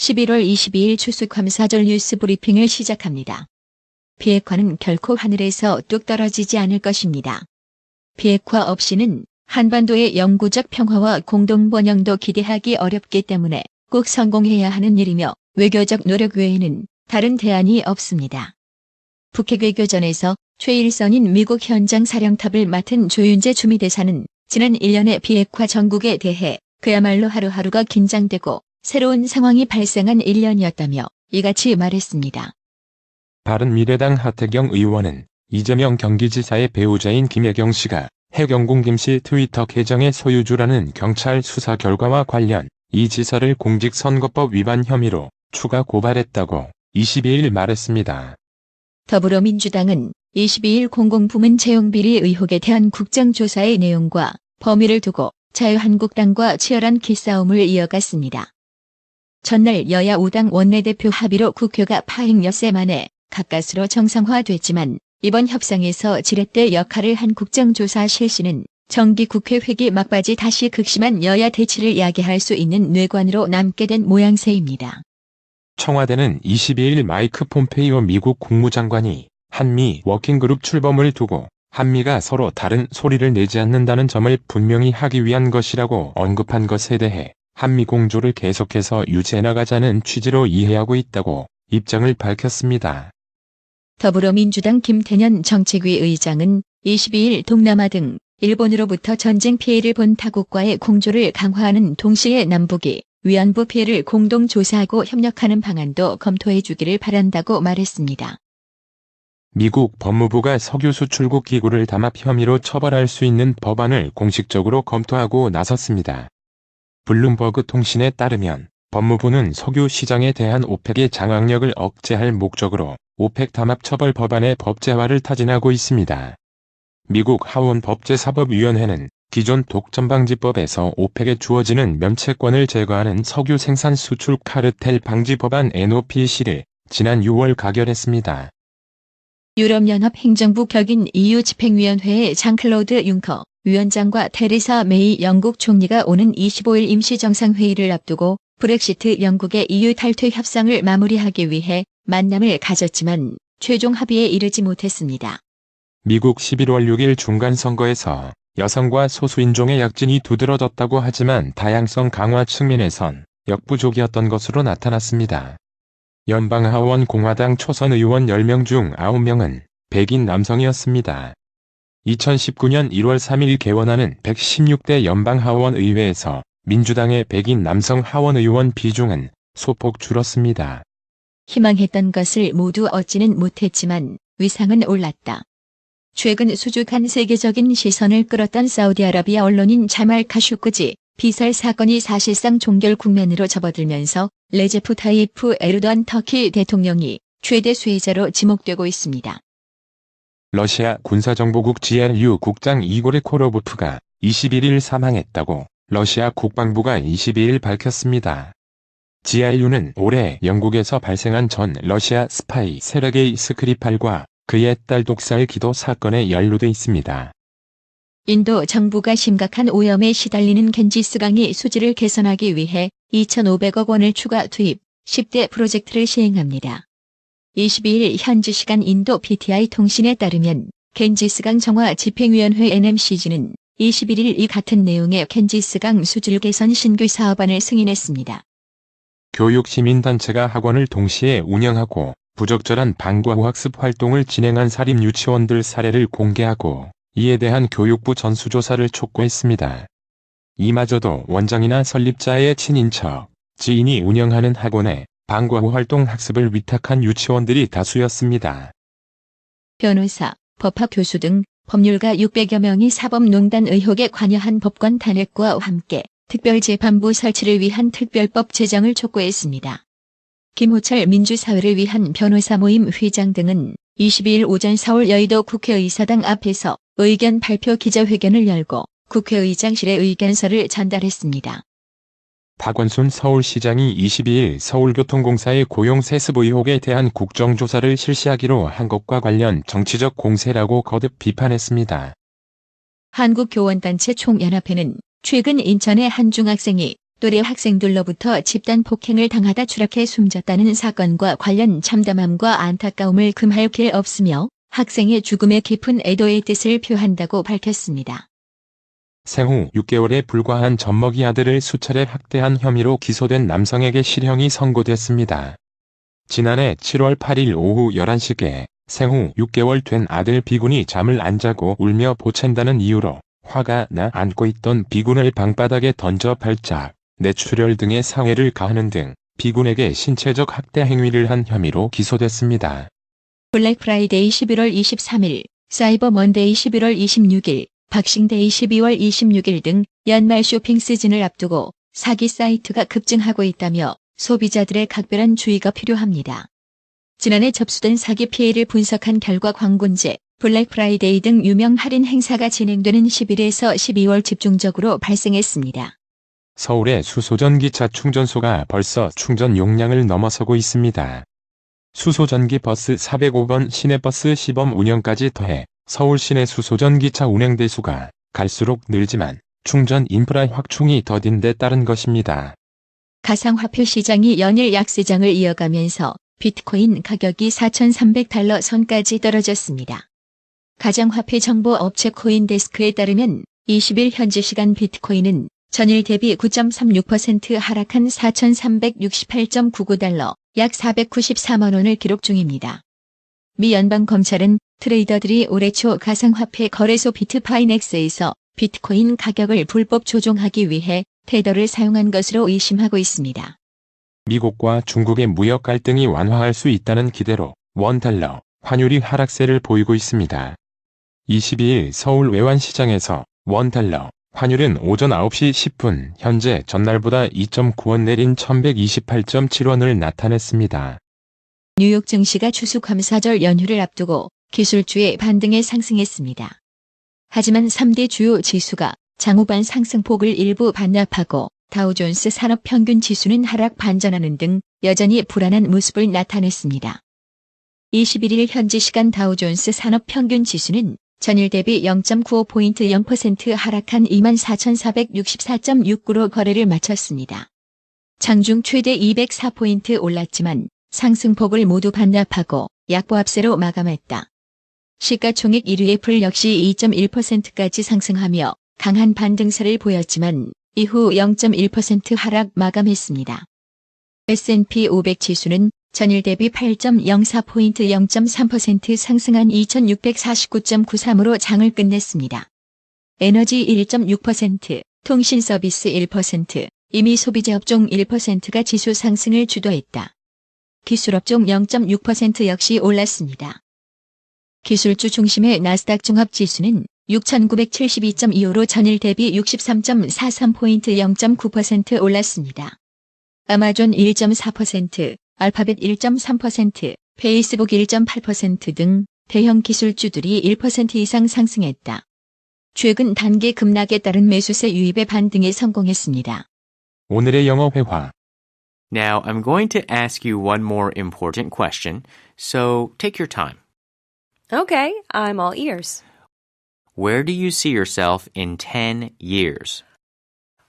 11월 22일 추수감사절 뉴스 브리핑을 시작합니다. 비핵화는 결코 하늘에서 뚝 떨어지지 않을 것입니다. 비핵화 없이는 한반도의 영구적 평화와 공동번영도 기대하기 어렵기 때문에 꼭 성공해야 하는 일이며 외교적 노력 외에는 다른 대안이 없습니다. 북핵 외교전에서 최일선인 미국 현장 사령탑을 맡은 조윤재 주미대사는 지난 1년의 비핵화 전국에 대해 그야말로 하루하루가 긴장되고 새로운 상황이 발생한 1년이었다며 이같이 말했습니다. 바른미래당 하태경 의원은 이재명 경기지사의 배우자인 김혜경 씨가 해경궁 김씨 트위터 계정의 소유주라는 경찰 수사 결과와 관련 이 지사를 공직선거법 위반 혐의로 추가 고발했다고 22일 말했습니다. 더불어민주당은 22일 공공부문 채용비리 의혹에 대한 국정조사의 내용과 범위를 두고 자유한국당과 치열한 기싸움을 이어갔습니다. 전날 여야 5당 원내대표 합의로 국회가 파행 엿새 만에 가까스로 정상화됐지만 이번 협상에서 지렛대 역할을 한 국정조사 실시는 정기국회 회기 막바지 다시 극심한 여야 대치를 야기할 수 있는 뇌관으로 남게 된 모양새입니다. 청와대는 22일 마이크 폼페이오 미국 국무장관이 한미 워킹그룹 출범을 두고 한미가 서로 다른 소리를 내지 않는다는 점을 분명히 하기 위한 것이라고 언급한 것에 대해 한미 공조를 계속해서 유지해 나가자는 취지로 이해하고 있다고 입장을 밝혔습니다. 더불어민주당 김태년 정책위 의장은 22일 동남아 등 일본으로부터 전쟁 피해를 본 타국과의 공조를 강화하는 동시에 남북이 위안부 피해를 공동 조사하고 협력하는 방안도 검토해 주기를 바란다고 말했습니다. 미국 법무부가 석유 수출국 기구를 담합 혐의로 처벌할 수 있는 법안을 공식적으로 검토하고 나섰습니다. 블룸버그 통신에 따르면 법무부는 석유 시장에 대한 오펙의 장악력을 억제할 목적으로 오펙 담합 처벌 법안의 법제화를 타진하고 있습니다. 미국 하원 법제사법위원회는 기존 독점방지법에서 오펙에 주어지는 면책권을 제거하는 석유 생산 수출 카르텔 방지 법안 NOPC를 지난 6월 가결했습니다. 유럽연합 행정부 격인 EU 집행위원회의 장클로드 융커 위원장과 테레사 메이 영국 총리가 오는 25일 임시정상회의를 앞두고 브렉시트 영국의 EU 탈퇴 협상을 마무리하기 위해 만남을 가졌지만 최종 합의에 이르지 못했습니다. 미국 11월 6일 중간선거에서 여성과 소수인종의 약진이 두드러졌다고 하지만 다양성 강화 측면에선 역부족이었던 것으로 나타났습니다. 연방하원 공화당 초선 의원 10명 중 9명은 백인 남성이었습니다. 2019년 1월 3일 개원하는 116대 연방하원 의회에서 민주당의 백인 남성 하원 의원 비중은 소폭 줄었습니다. 희망했던 것을 모두 얻지는 못했지만 위상은 올랐다. 최근 수줍한 세계적인 시선을 끌었던 사우디아라비아 언론인 자말 카슈크지 비살 사건이 사실상 종결 국면으로 접어들면서 레제프 타이프 에르도안 터키 대통령이 최대 수혜자로 지목되고 있습니다. 러시아 군사정보국 GRU 국장 이고르 코로보프가 21일 사망했다고 러시아 국방부가 22일 밝혔습니다. GRU는 올해 영국에서 발생한 전 러시아 스파이 세르게이 스크리팔과 그의 딸 독살 기도 사건에 연루돼 있습니다. 인도 정부가 심각한 오염에 시달리는 겐지스강의 수질을 개선하기 위해 2,500억 원을 추가 투입 10대 프로젝트를 시행합니다. 22일 현지 시간 인도 PTI 통신에 따르면 겐지스강 정화 집행위원회 NMCG는 21일 이 같은 내용의 겐지스강 수질 개선 신규 사업안을 승인했습니다. 교육 시민단체가 학원을 동시에 운영하고 부적절한 방과후 학습 활동을 진행한 사립 유치원들 사례를 공개하고 이에 대한 교육부 전수조사를 촉구했습니다. 이마저도 원장이나 설립자의 친인척, 지인이 운영하는 학원에 방과후 활동 학습을 위탁한 유치원들이 다수였습니다. 변호사, 법학 교수 등 법률가 600여 명이 사법농단 의혹에 관여한 법관 탄핵과 함께 특별재판부 설치를 위한 특별법 제정을 촉구했습니다. 김호철 민주사회를 위한 변호사 모임 회장 등은 22일 오전 서울 여의도 국회의사당 앞에서 의견 발표 기자회견을 열고 국회의장실에 의견서를 전달했습니다. 박원순 서울시장이 22일 서울교통공사의 고용세습 의혹에 대한 국정조사를 실시하기로 한 것과 관련 정치적 공세라고 거듭 비판했습니다. 한국교원단체 총연합회는 최근 인천의 한 중학생이 또래 학생들로부터 집단 폭행을 당하다 추락해 숨졌다는 사건과 관련 참담함과 안타까움을 금할 길 없으며 학생의 죽음에 깊은 애도의 뜻을 표한다고 밝혔습니다. 생후 6개월에 불과한 젖먹이 아들을 수차례 학대한 혐의로 기소된 남성에게 실형이 선고됐습니다. 지난해 7월 8일 오후 11시께 생후 6개월 된 아들 비군이 잠을 안 자고 울며 보챈다는 이유로 화가 나 안고 있던 비군을 방바닥에 던져 발작, 뇌출혈 등의 상해를 가하는 등 비군에게 신체적 학대 행위를 한 혐의로 기소됐습니다. 블랙 프라이데이 11월 23일, 사이버 먼데이 11월 26일, 박싱데이 12월 26일 등 연말 쇼핑 시즌을 앞두고 사기 사이트가 급증하고 있다며 소비자들의 각별한 주의가 필요합니다. 지난해 접수된 사기 피해를 분석한 결과 광군제, 블랙 프라이데이 등 유명 할인 행사가 진행되는 11에서 12월 집중적으로 발생했습니다. 서울의 수소전기차 충전소가 벌써 충전 용량을 넘어서고 있습니다. 수소전기 버스 405번 시내버스 시범 운영까지 더해 서울 시내 수소전기차 운행 대수가 갈수록 늘지만 충전 인프라 확충이 더딘 데 따른 것입니다. 가상화폐 시장이 연일 약세장을 이어가면서 비트코인 가격이 4,300달러 선까지 떨어졌습니다. 가상화폐 정보 업체 코인데스크에 따르면 20일 현지 시간 비트코인은 전일 대비 9.36% 하락한 4,368.99달러, 약 494만 원을 기록 중입니다. 미 연방검찰은 트레이더들이 올해 초 가상화폐 거래소 비트파이넥스에서 비트코인 가격을 불법 조종하기 위해 테더를 사용한 것으로 의심하고 있습니다. 미국과 중국의 무역 갈등이 완화할 수 있다는 기대로 원달러 환율이 하락세를 보이고 있습니다. 22일 서울 외환시장에서 원달러 환율은 오전 9시 10분 현재 전날보다 2.9원 내린 1128.7원을 나타냈습니다. 뉴욕 증시가 추수감사절 연휴를 앞두고 기술주의 반등에 상승했습니다. 하지만 3대 주요 지수가 장후반 상승폭을 일부 반납하고 다우존스 산업평균 지수는 하락 반전하는 등 여전히 불안한 모습을 나타냈습니다. 21일 현지 시간 다우존스 산업평균 지수는 전일 대비 0.95포인트 0% 하락한 24,464.69로 거래를 마쳤습니다. 장중 최대 204포인트 올랐지만 상승폭을 모두 반납하고 약보합세로 마감했다. 시가총액 1위 애플 역시 2.1%까지 상승하며 강한 반등세를 보였지만 이후 0.1% 하락 마감했습니다. S&P 500 지수는 전일 대비 8.04포인트 0.3% 상승한 2649.93으로 장을 끝냈습니다. 에너지 1.6%, 통신 서비스 1%, 이미 소비재 업종 1%가 지수 상승을 주도했다. 기술업종 0.6% 역시 올랐습니다. 기술주 중심의 나스닥 종합지수는 6,972.25로 전일 대비 63.43포인트 0.9% 올랐습니다. 아마존 1.4%, 알파벳 1.3%, 페이스북 1.8% 등 대형 기술주들이 1% 이상 상승했다. 최근 단기 급락에 따른 매수세 유입의 반등에 성공했습니다. 오늘의 영어 회화. Now, I'm going to ask you one more important question, so take your time. Okay, I'm all ears. Where do you see yourself in 10 years?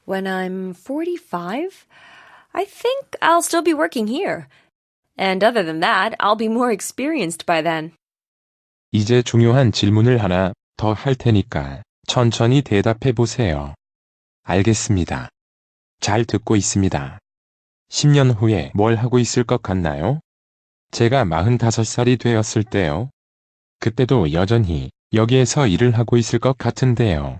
When I'm 45, I think I'll still be working here. And other than that, I'll be more experienced by then. 이제 중요한 질문을 하나 더 할 테니까 천천히 대답해 보세요. 알겠습니다. 잘 듣고 있습니다. 10년 후에 뭘 하고 있을 것 같나요? 제가 45살이 되었을 때요. 그때도 여전히 여기에서 일을 하고 있을 것 같은데요.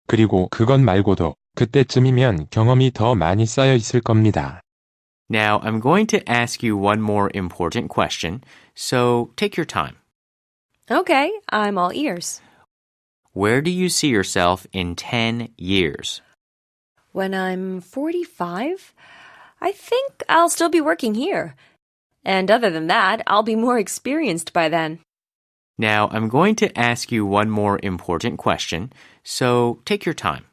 그리고 그것 말고도 그때쯤이면 경험이 더 많이 쌓여 있을 겁니다. Now, I'm going to ask you one more important question, so take your time. Okay, I'm all ears. Where do you see yourself in 10 years? When I'm 45, I think I'll still be working here. And other than that, I'll be more experienced by then. Now, I'm going to ask you one more important question, so take your time.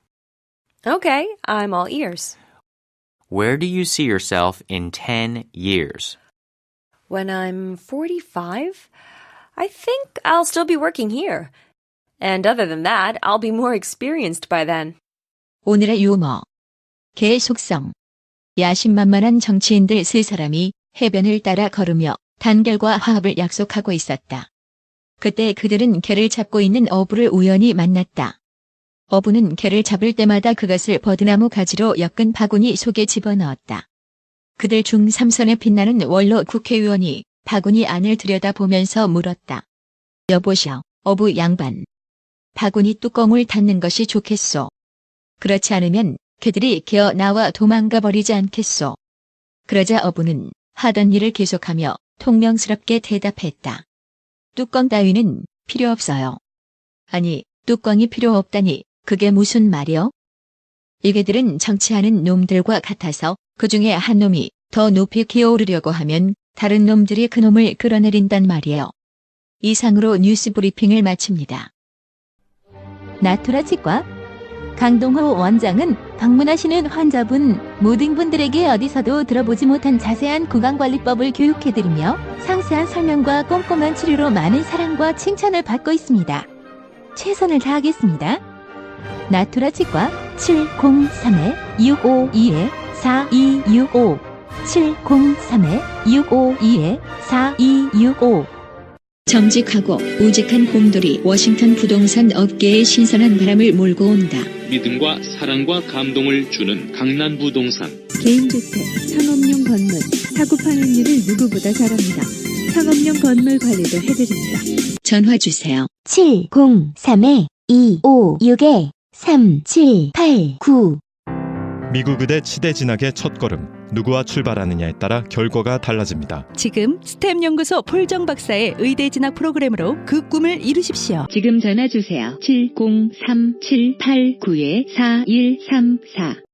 Okay, I'm all ears. Where do you see yourself in 10 years? When I'm 45, I think I'll still be working here. And other than that, I'll be more experienced by then. 오늘의 유머. 개의 속성. 야심만만한 정치인들 세 사람이 해변을 따라 걸으며 단결과 화합을 약속하고 있었다. 그때 그들은 개를 잡고 있는 어부를 우연히 만났다. 어부는 개를 잡을 때마다 그것을 버드나무 가지로 엮은 바구니 속에 집어넣었다. 그들 중 삼선에 빛나는 원로 국회의원이 바구니 안을 들여다보면서 물었다. 여보시오, 어부 양반. 바구니 뚜껑을 닫는 것이 좋겠소. 그렇지 않으면 개들이 기어 나와 도망가 버리지 않겠소. 그러자 어부는 하던 일을 계속하며 통명스럽게 대답했다. 뚜껑 따위는 필요 없어요. 아니, 뚜껑이 필요 없다니 그게 무슨 말이요? 이 개들은 정치하는 놈들과 같아서 그 중에 한 놈이 더 높이 기어오르려고 하면 다른 놈들이 그 놈을 끌어내린단 말이에요. 이상으로 뉴스 브리핑을 마칩니다. 나투라 치과 강동호 원장은 방문하시는 환자분 모든 분들에게 어디서도 들어보지 못한 자세한 구강관리법을 교육해드리며 상세한 설명과 꼼꼼한 치료로 많은 사랑과 칭찬을 받고 있습니다. 최선을 다하겠습니다. 나투라 치과 703-652-4265 703-652-4265 정직하고 우직한 곰돌이 워싱턴 부동산 업계에 신선한 바람을 몰고 온다. 믿음과 사랑과 감동을 주는 강남부동산. 개인주택, 상업용 건물, 사고 파는일을 누구보다 잘합니다. 상업용 건물 관리도 해드립니다. 전화 주세요. 703-256-3789 미국 의대 치대 진학의 첫걸음, 누구와 출발하느냐에 따라 결과가 달라집니다. 지금 스템 연구소 폴정 박사의 의대 진학 프로그램으로 그 꿈을 이루십시오. 지금 전화 주세요. 703-789-4134